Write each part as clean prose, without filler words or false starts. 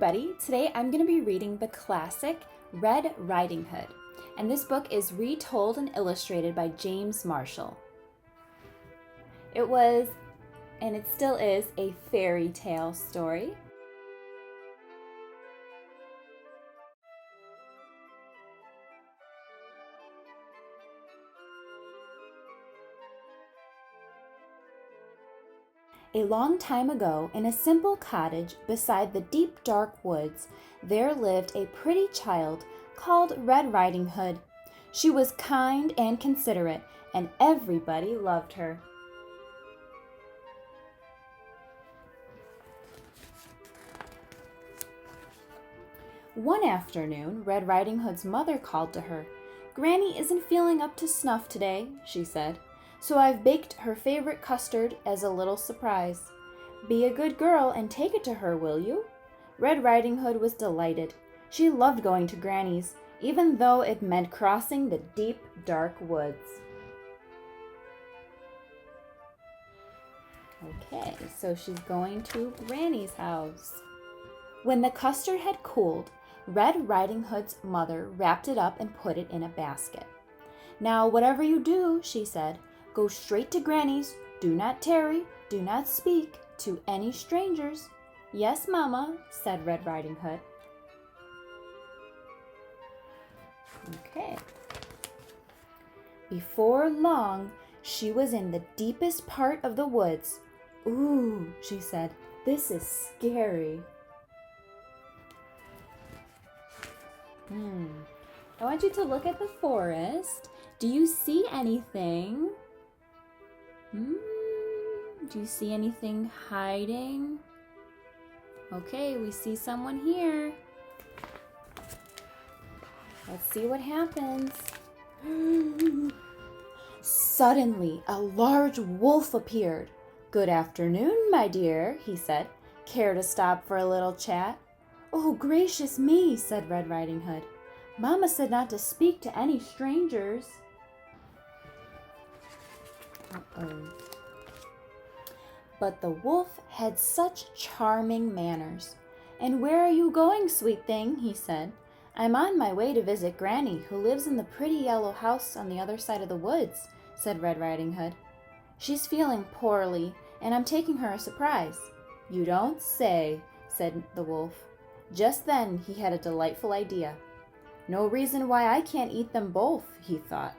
everybody. Today I'm going to be reading the classic Red Riding Hood, and this book is retold and illustrated by James Marshall. It was, and it still is, a fairy tale story. A long time ago, in a simple cottage beside the deep dark woods, there lived a pretty child called Red Riding Hood. She was kind and considerate, and everybody loved her. One afternoon, Red Riding Hood's mother called to her. "Granny isn't feeling up to snuff today," she said. "So I've baked her favorite custard as a little surprise. Be a good girl and take it to her, will you?" Red Riding Hood was delighted. She loved going to Granny's, even though it meant crossing the deep, dark woods. Okay, so she's going to Granny's house. When the custard had cooled, Red Riding Hood's mother wrapped it up and put it in a basket. "Now, whatever you do," she said, "go straight to Granny's. Do not tarry, do not speak to any strangers." "Yes, Mama," said Red Riding Hood. Okay. Before long, she was in the deepest part of the woods. "Ooh," she said, "this is scary." I want you to look at the forest. Do you see anything? Do you see anything hiding? Okay, we see someone here. Let's see what happens. Suddenly, a large wolf appeared. "Good afternoon, my dear," he said. "Care to stop for a little chat?" "Oh, gracious me," said Red Riding Hood. "Mama said not to speak to any strangers." But the wolf had such charming manners. "And where are you going, sweet thing?" he said. "I'm on my way to visit Granny, who lives in the pretty yellow house on the other side of the woods," said Red Riding Hood. "She's feeling poorly, and I'm taking her a surprise." "You don't say," said the wolf. Just then he had a delightful idea. "No reason why I can't eat them both," he thought.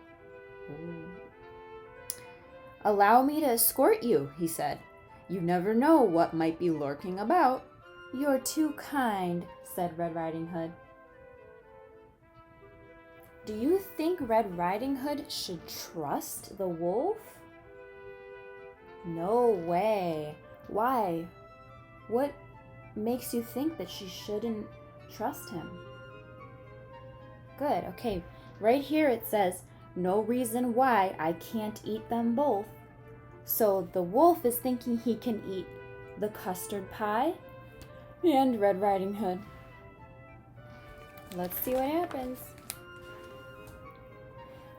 "Allow me to escort you," he said. "You never know what might be lurking about." "You're too kind," said Red Riding Hood. Do you think Red Riding Hood should trust the wolf? No way. Why? What makes you think that she shouldn't trust him? Good. Okay. Right here it says, "No reason why I can't eat them both." So the wolf is thinking he can eat the custard pie and Red Riding Hood. Let's see what happens.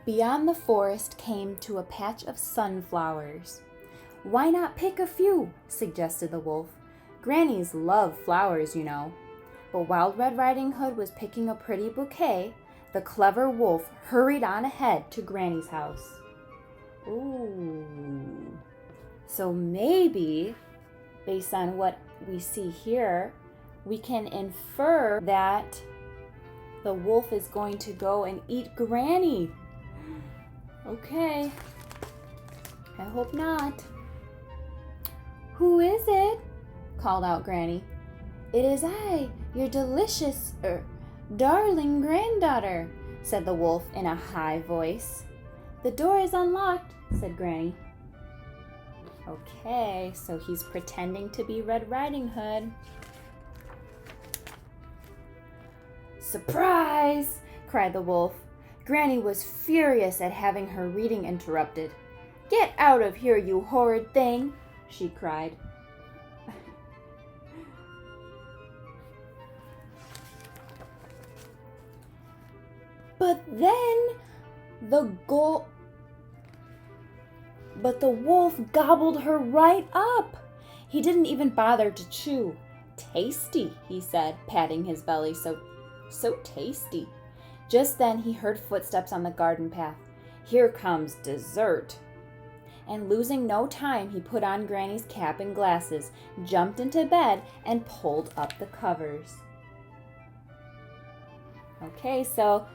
Beyond the forest came to a patch of sunflowers. "Why not pick a few?" suggested the wolf. "Grannies love flowers, you know." But while Red Riding Hood was picking a pretty bouquet, the clever wolf hurried on ahead to Granny's house. Ooh. So maybe, based on what we see here, we can infer that the wolf is going to go and eat Granny. Okay. I hope not. "Who is it?" called out Granny. "It is I, your delicious, darling granddaughter," said the wolf in a high voice. "The door is unlocked," said Granny. Okay, so he's pretending to be Red Riding Hood. "Surprise!" cried the wolf. Granny was furious at having her reading interrupted. "Get out of here, you horrid thing!" she cried. But then the wolf gobbled her right up. He didn't even bother to chew. tasty, he said, patting his belly. So tasty. Just then he heard footsteps on the garden path. Here comes dessert. And losing no time, he put on Granny's cap and glasses, jumped into bed, and pulled up the covers. Okay, so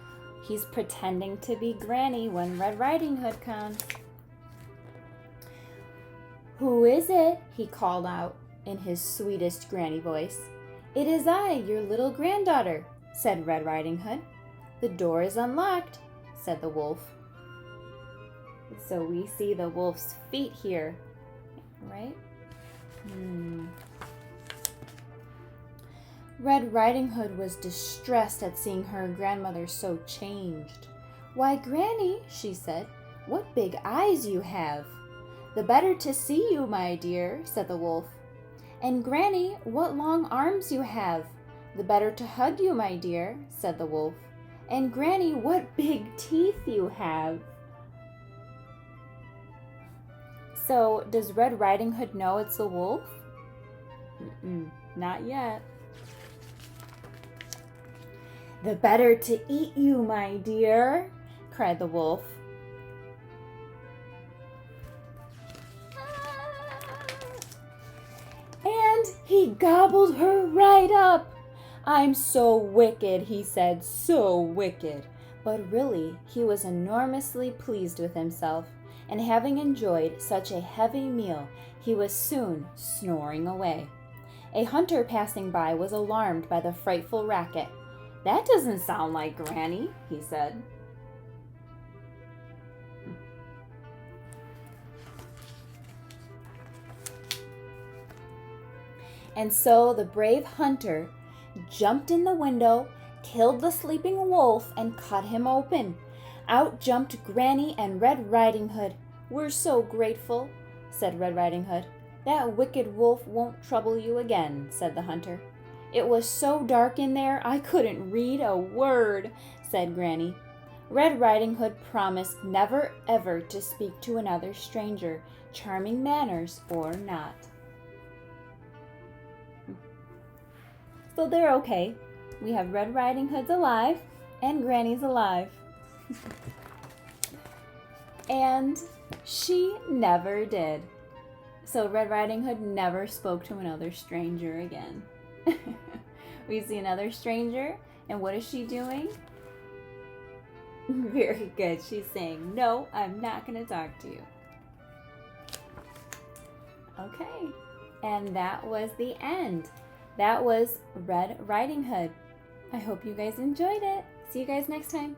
he's pretending to be Granny when Red Riding Hood comes. Who is it? He called out in his sweetest granny voice. It is I, your little granddaughter, said Red Riding Hood. The door is unlocked, said the wolf. So we see the wolf's feet here, right? Red Riding Hood was distressed at seeing her grandmother so changed. Why, Granny, she said, what big eyes you have. The better to see you, my dear, said the wolf. And Granny, what long arms you have. The better to hug you, my dear, said the wolf. And Granny, what big teeth you have. So, does Red Riding Hood know it's the wolf? Not yet. The better to eat you, my dear, cried the wolf. And he gobbled her right up. I'm so wicked, he said, so wicked. But really, he was enormously pleased with himself, and having enjoyed such a heavy meal, he was soon snoring away. A hunter passing by was alarmed by the frightful racket. That doesn't sound like Granny, he said. And so the brave hunter jumped in the window, killed the sleeping wolf, and cut him open. Out jumped Granny and Red Riding Hood. We're so grateful, said Red Riding Hood. That wicked wolf won't trouble you again, said the hunter. It was so dark in there I couldn't read a word, said Granny. Red Riding Hood promised never ever to speak to another stranger, charming manners or not. So they're okay. We have Red Riding Hood's alive and Granny's alive. And she never did. So Red Riding Hood never spoke to another stranger again. We see another stranger, and what is she doing? Very good. She's saying, no, I'm not going to talk to you. Okay, and that was the end. That was Red Riding Hood. I hope you guys enjoyed it. See you guys next time.